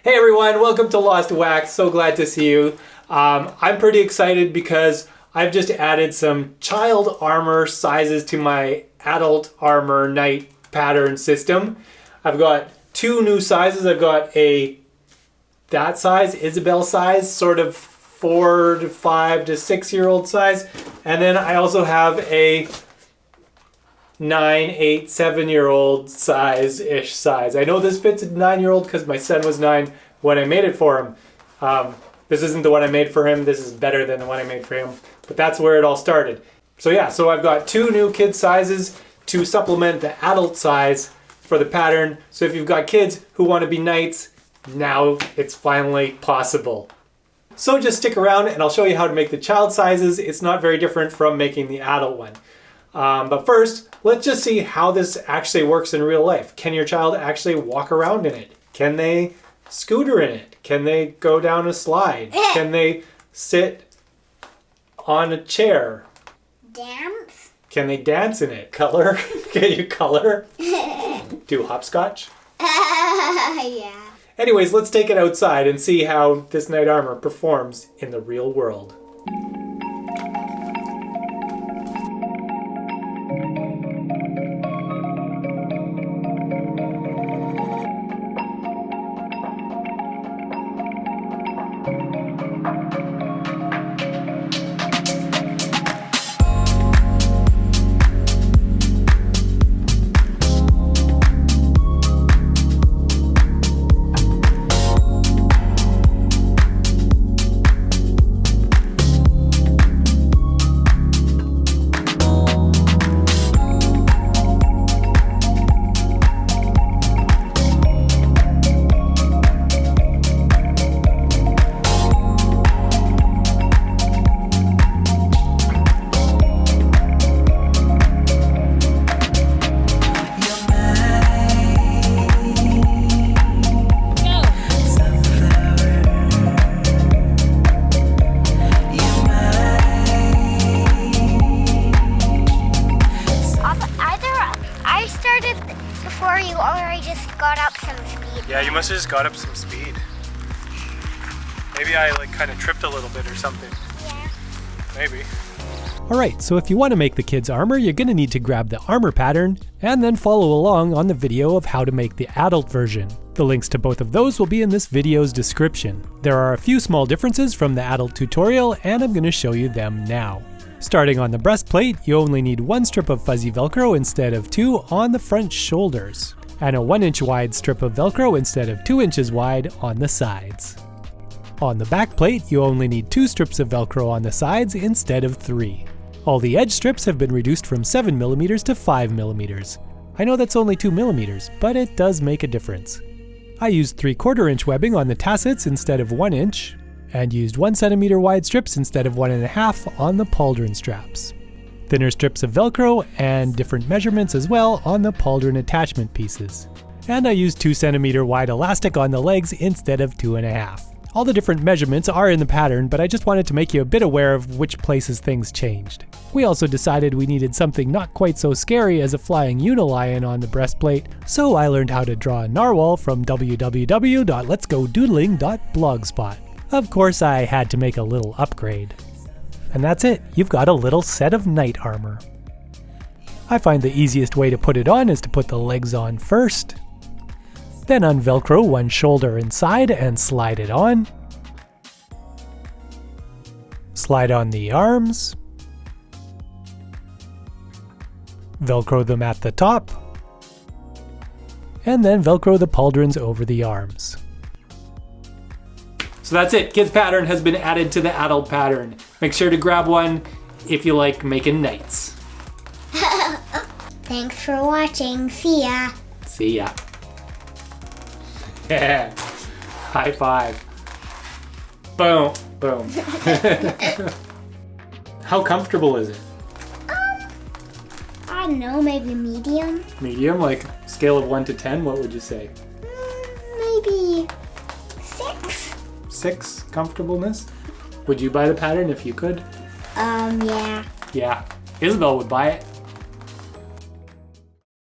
Hey everyone, welcome to Lost Wax. So glad to see you. I'm pretty excited because I've just added some child armor sizes to my adult armor night pattern system. I've got two new sizes. I've got that size, Isabel size, sort of 4 to 5 to 6-year-old size. And then I also have a 9, 8, 7-year-old size-ish size. I know this fits a 9-year-old because my son was 9 when I made it for him. This isn't the one I made for him. This is better than the one I made for him. But that's where it all started. So yeah, so I've got two new kid sizes to supplement the adult size for the pattern. So if you've got kids who want to be knights, now it's finally possible. So just stick around and I'll show you how to make the child sizes. It's not very different from making the adult one. But first, let's just see how this actually works in real life. Can your child actually walk around in it? Can they scooter in it? Can they go down a slide? Can they sit on a chair? Dance? Can they dance in it? Color? Can you color? Do hopscotch? Yeah. Anyways, let's take it outside and see how this knight armor performs in the real world. Before you, or I just got up some speed. Yeah, you must have just got up some speed. Maybe I kind of tripped a little bit or something. Yeah. Maybe. Alright, so if you want to make the kids armor, you're going to need to grab the armor pattern and then follow along on the video of how to make the adult version. The links to both of those will be in this video's description. There are a few small differences from the adult tutorial and I'm going to show you them now. Starting on the breastplate, you only need one strip of fuzzy Velcro instead of 2 on the front shoulders, and a 1-inch wide strip of Velcro instead of 2 inches wide on the sides. On the back plate, you only need 2 strips of Velcro on the sides instead of 3. All the edge strips have been reduced from 7mm to 5mm. I know that's only 2mm, but it does make a difference. I used 3/4 inch webbing on the tassets instead of 1 inch, and used 1 cm wide strips instead of 1.5 on the pauldron straps. Thinner strips of Velcro and different measurements as well on the pauldron attachment pieces. And I used 2 cm wide elastic on the legs instead of 2.5. All the different measurements are in the pattern, but I just wanted to make you a bit aware of which places things changed. We also decided we needed something not quite so scary as a flying Unilion on the breastplate, so I learned how to draw a narwhal from www.letsgodoodling.blogspot. Of course, I had to make a little upgrade. And that's it, you've got a little set of knight armor. I find the easiest way to put it on is to put the legs on first, then unvelcro one shoulder inside and slide it on. Slide on the arms. Velcro them at the top. And then Velcro the pauldrons over the arms. So that's it. Kids pattern has been added to the adult pattern. Make sure to grab one if you like making knights. Thanks for watching. See ya. See ya. Yeah. High five. Boom. Boom. How comfortable is it? I don't know, maybe medium? Medium? Like scale of 1 to 10, what would you say? Maybe 6. 6 comfortableness? Would you buy the pattern if you could? Yeah. Yeah. Isabel would buy it.